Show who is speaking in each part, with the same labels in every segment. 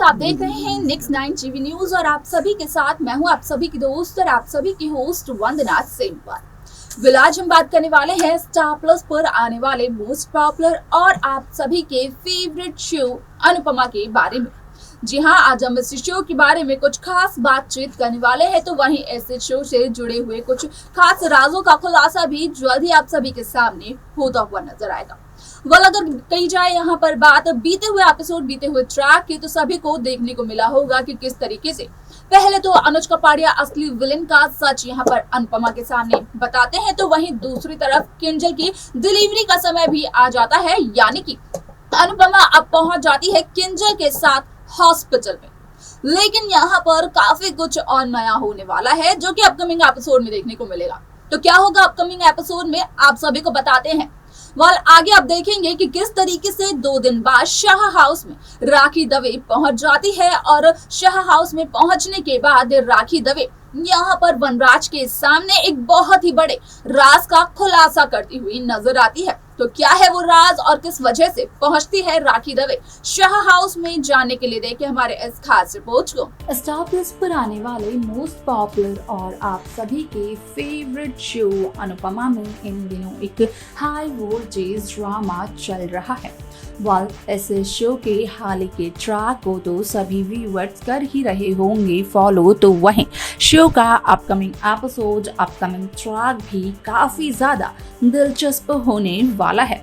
Speaker 1: आप देख रहे हैं नेक्स्ट 9 टीवी न्यूज और आप सभी के साथ मैं हूं आप सभी की दोस्त और आप सभी की होस्ट वंदना सेमवाल। आज हम बात करने वाले हैं स्टार प्लस पर आने वाले मोस्ट पॉपुलर और आप सभी के फेवरेट शो अनुपमा के बारे में। जी हाँ, आज हम इस शो के बारे में कुछ खास बातचीत करने वाले हैं, तो वहीं ऐसे शो से जुड़े हुए कुछ खास राजों का खुलासा भी जल्द ही आप सभी के सामने होता हुआ नजर आएगा। अगर कही जाए यहाँ पर बात बीते हुए एपिसोड बीते हुए ट्रैक की, तो सभी को देखने को मिला होगा कि किस तरीके से पहले तो अनुज कपाड़िया असली विलेन का सच यहाँ पर अनुपमा के सामने बताते हैं, तो वहीं दूसरी तरफ किंजल की डिलीवरी का समय भी आ जाता है, यानी कि अनुपमा अब पहुंच जाती है किंजल के साथ हॉस्पिटल में। लेकिन यहाँ पर काफी कुछ और नया होने वाला है जो कि अपकमिंग एपिसोड में देखने को मिलेगा। तो क्या होगा अपकमिंग एपिसोड में, आप सभी को बताते हैं। आगे आप देखेंगे कि किस तरीके से 2 दिन बाद शाह हाउस में राखी दवे पहुंच जाती है और शाह हाउस में पहुंचने के बाद राखी दवे यहाँ पर वनराज के सामने एक बहुत ही बड़े राज का खुलासा करती हुई नजर आती है। तो क्या है वो राज और किस वजह से पहुंचती है राखी दवे शाह हाउस में, जानने के लिए देखें हमारे इस खास रिपोर्ट को।
Speaker 2: स्टार प्लस पर आने वाले मोस्ट पॉपुलर और आप सभी के फेवरेट शो अनुपमा में इन दिनों एक हाई वोल्टेज ड्रामा चल रहा है। इस शो के हाल के ट्रैक को तो सभी व्यूअर्स कर ही रहे होंगे फॉलो, तो वहीं शो का अपकमिंग एपिसोड अपकमिंग ट्रैक भी काफी ज्यादा दिलचस्प होने वाला है।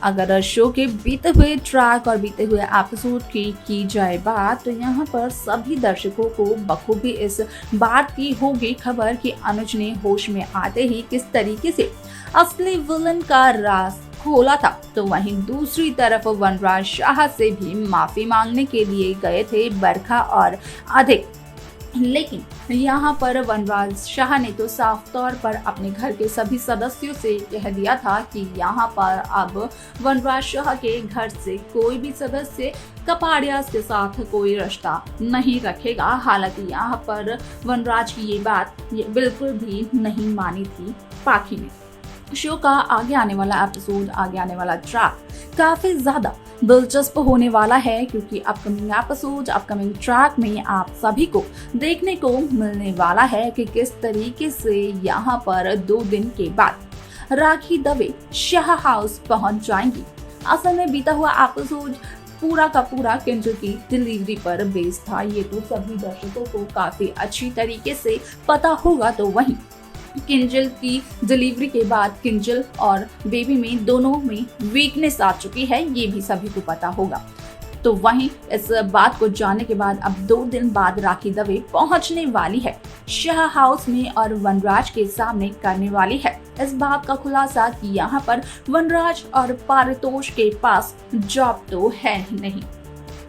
Speaker 2: अगर शो के बीते हुए ट्रैक और बीते हुए एपिसोड की जाए बात, तो यहाँ पर सभी दर्शकों को बखूबी इस बात की होगी खबर कि अनुज ने होश में आते ही किस तरीके से असली विलन का राज खोला था। तो वहीं दूसरी तरफ वनराज शाह से भी माफी मांगने के लिए गए थे बरखा और अधिक, लेकिन यहाँ पर वनराज शाह ने तो साफ तौर पर अपने घर के सभी सदस्यों से कह दिया था कि यहाँ पर अब वनराज शाह के घर से कोई भी सदस्य कपाड़िया के साथ कोई रिश्ता नहीं रखेगा। हालांकि यहाँ पर वनराज की ये बात बिल्कुल भी नहीं मानी थी पाखी ने। शो का आगे आने वाला एपिसोड, आगे आने वाला ट्रैक काफी ज्यादा दिलचस्प होने वाला है, क्योंकि अपकमिंग एपिसोड अपकमिंग ट्रैक में आप सभी को देखने को मिलने वाला है कि किस तरीके से यहाँ पर 2 दिन के बाद राखी दवे शाह हाउस पहुंच जाएंगी। असल में बीता हुआ एपिसोड पूरा का पूरा किंजल की डिलीवरी पर बेस्ड था, ये तो सभी दर्शकों को काफी अच्छी तरीके से पता होगा। तो वहीं किंजल की डिलीवरी के बाद किंजल और बेबी में दोनों में वीकनेस आ चुकी है, ये भी सभी को पता होगा। तो वहीं इस बात को जानने के बाद अब 2 दिन बाद राखी दवे पहुंचने वाली है शाह हाउस में और वनराज के सामने करने वाली है इस बात का खुलासा कि यहाँ पर वनराज और पारितोष के पास जॉब तो है ही नहीं,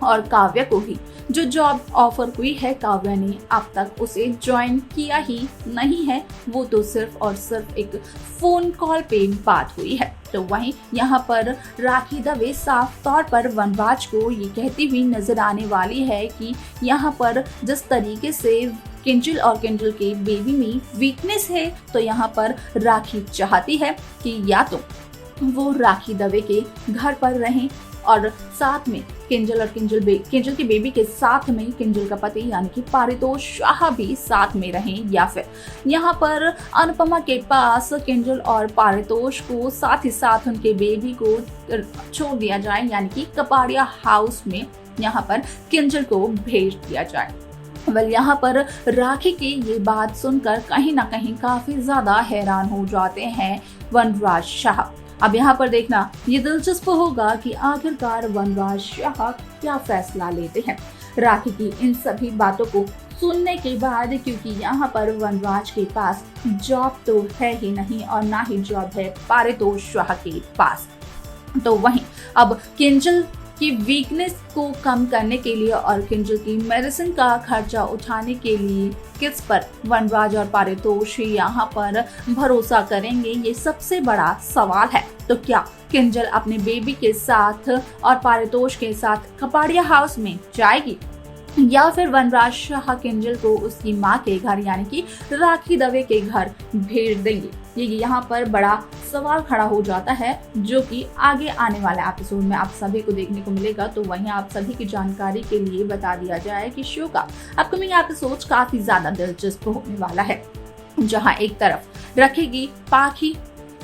Speaker 2: और काव्या को ही जो जॉब ऑफर हुई है काव्या ने अब तक उसे ज्वाइन किया ही नहीं है, वो तो सिर्फ और सिर्फ एक फोन कॉल पे बात हुई है। तो वहीं यहाँ पर राखी दवे साफ तौर पर वनराज को ये कहती हुई नजर आने वाली है कि यहाँ पर जिस तरीके से किंजल और किंजल के बेबी में वीकनेस है, तो यहाँ पर राखी चाहती है कि या तो वो राखी दवे के घर पर रहें और साथ में किंजल और किंजल के बेबी के साथ में किंजल का पति यानी कि पारितोष शाह भी साथ में रहें, या फिर यहाँ पर अनुपमा के पास किंजल और पारितोष को साथ ही साथ उनके बेबी को छोड़ दिया जाए, यानी कि कपाड़िया हाउस में यहाँ पर किंजल को भेज दिया जाए। यहाँ पर राखी की ये बात सुनकर कहीं ना कहीं काफी ज्यादा हैरान हो जाते हैं वनराज शाह। अब यहाँ पर देखना ये दिलचस्प होगा कि आखिरकार वनराज शाह क्या फैसला लेते हैं राखी की इन सभी बातों को सुनने के बाद, क्योंकि यहाँ पर वनराज के पास जॉब तो है ही नहीं और ना ही जॉब है पारितोष शाह के पास। तो वहीं अब किंजल की वीकनेस को कम करने के लिए और किंजल की मेडिसिन का खर्चा उठाने के लिए किस पर वनराज और पारितोष यहाँ पर भरोसा करेंगे, ये सबसे बड़ा सवाल है। तो क्या किंजल अपने बेबी के साथ और पारितोष के साथ कपाड़िया हाउस में जाएगी? या फिर वनराज शाह किंजल को उसकी मां के घर यानी कि राखी दवे के घर भेज देंगे। ये यहाँ पर बड़ा सवाल खड़ा हो जाता है, जो कि आगे आने वाले एपिसोड में आप सभी को देखने को मिलेगा। तो वहीं आप सभी की जानकारी के लिए बता दिया जाए कि शो का अपकमिंग एपिसोड काफी ज्यादा दिलचस्प होने वाला है, जहां एक तरफ रखेगी पाखी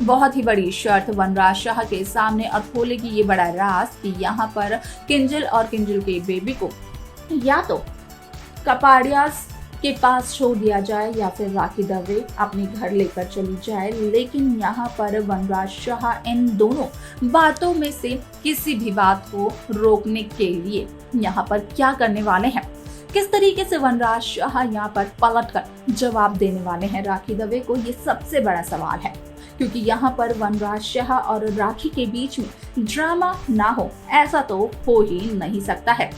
Speaker 2: बहुत ही बड़ी शर्त वनराज शाह के सामने और खोलेगी ये बड़ा राज कि यहाँ पर किंजल और किंजल के बेबी को या तो कपाड़िया के पास छोड़ दिया जाए या फिर राखी दवे अपने घर लेकर चली जाए। लेकिन यहाँ पर वनराज शाह इन दोनों बातों में से किसी भी बात को रोकने के लिए यहाँ पर क्या करने वाले हैं, किस तरीके से वनराज शाह यहाँ पर पलटकर जवाब देने वाले हैं राखी दवे को, ये सबसे बड़ा सवाल है। क्योंकि यहाँ पर वनराज शाह और राखी के बीच में ड्रामा ना हो, ऐसा तो हो ही नहीं सकता है।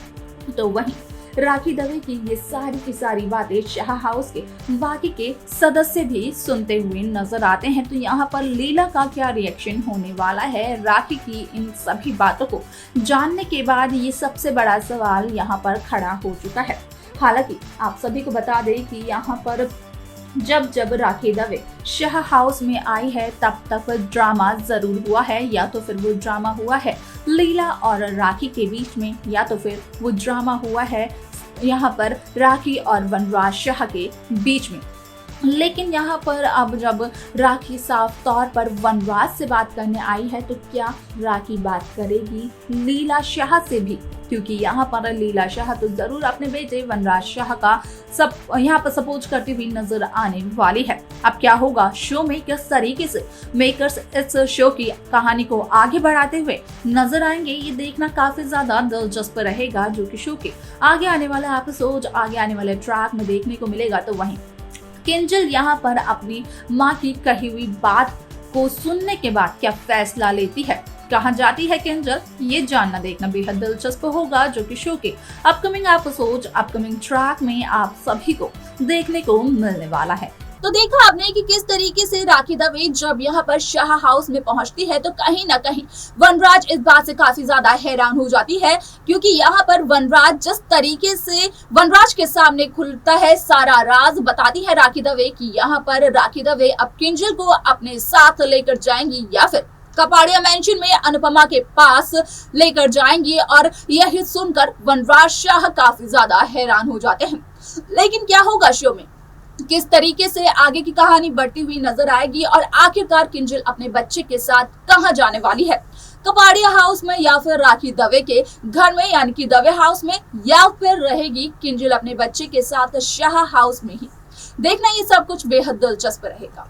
Speaker 2: तो वहीं राखी दवे की ये सारी की सारी बातें शाह हाउस के बाकी के सदस्य भी सुनते हुए नजर आते हैं। तो यहाँ पर लीला का क्या रिएक्शन होने वाला है राखी की इन सभी बातों को जानने के बाद, ये सबसे बड़ा सवाल यहाँ पर खड़ा हो चुका है। हालांकि आप सभी को बता दें कि यहाँ पर जब राखी दवे शाह हाउस में आई है तब ड्रामा जरूर हुआ है, या तो फिर वो ड्रामा हुआ है लीला और राखी के बीच में, या तो फिर वो ड्रामा हुआ है यहाँ पर राखी और वनराज शाह के बीच में। लेकिन यहाँ पर अब जब राखी साफ तौर पर वनराज से बात करने आई है, तो क्या राखी बात करेगी लीला शाह से भी? क्योंकि यहाँ पर लीला शाह तो जरूर अपने बेटे वनराज शाह का सब यहाँ पर सपोर्ट करती हुई नजर आने वाली है। अब क्या होगा शो में, किस तरीके से मेकर्स इस शो की कहानी को आगे बढ़ाते हुए नजर आएंगे, ये देखना काफी ज्यादा दिलचस्प रहेगा, जो कि शो के आगे आने वाला एपिसोड, आगे आने वाले ट्रैक में देखने को मिलेगा। तो वहीं किंजल यहाँ पर अपनी माँ की कही हुई बात को सुनने के बाद क्या फैसला लेती है, कहाँ जाती है किंजल, ये जानना देखना बेहद दिलचस्प होगा, जो कि शो के अपकमिंग एपिसोड, अपकमिंग ट्रैक में आप सभी को देखने को मिलने वाला है।
Speaker 1: तो देखा आपने कि किस तरीके से राखी दवे जब यहाँ पर शाह हाउस में पहुंचती है, तो कहीं ना कहीं वनराज इस बात से काफी ज्यादा हैरान हो जाती है। क्योंकि यहाँ पर वनराज जिस तरीके से वनराज के सामने खुलता है, सारा राज बताती है राखी दवे कि यहाँ पर राखी दवे अब किंजल को अपने साथ लेकर जाएंगी या फिर कपाड़िया मेंशन में अनुपमा के पास लेकर जाएंगी। और यही सुनकर वनराज शाह काफी ज्यादा हैरान हो जाते हैं। लेकिन क्या होगा शो में, किस तरीके से आगे की कहानी बढ़ती हुई नजर आएगी और आखिरकार किंजल अपने बच्चे के साथ कहां जाने वाली है, कपाड़िया हाउस में या फिर राखी दवे के घर में यानी कि दवे हाउस में, या फिर रहेगी किंजल अपने बच्चे के साथ शाह हाउस में ही, देखना ये सब कुछ बेहद दिलचस्प रहेगा।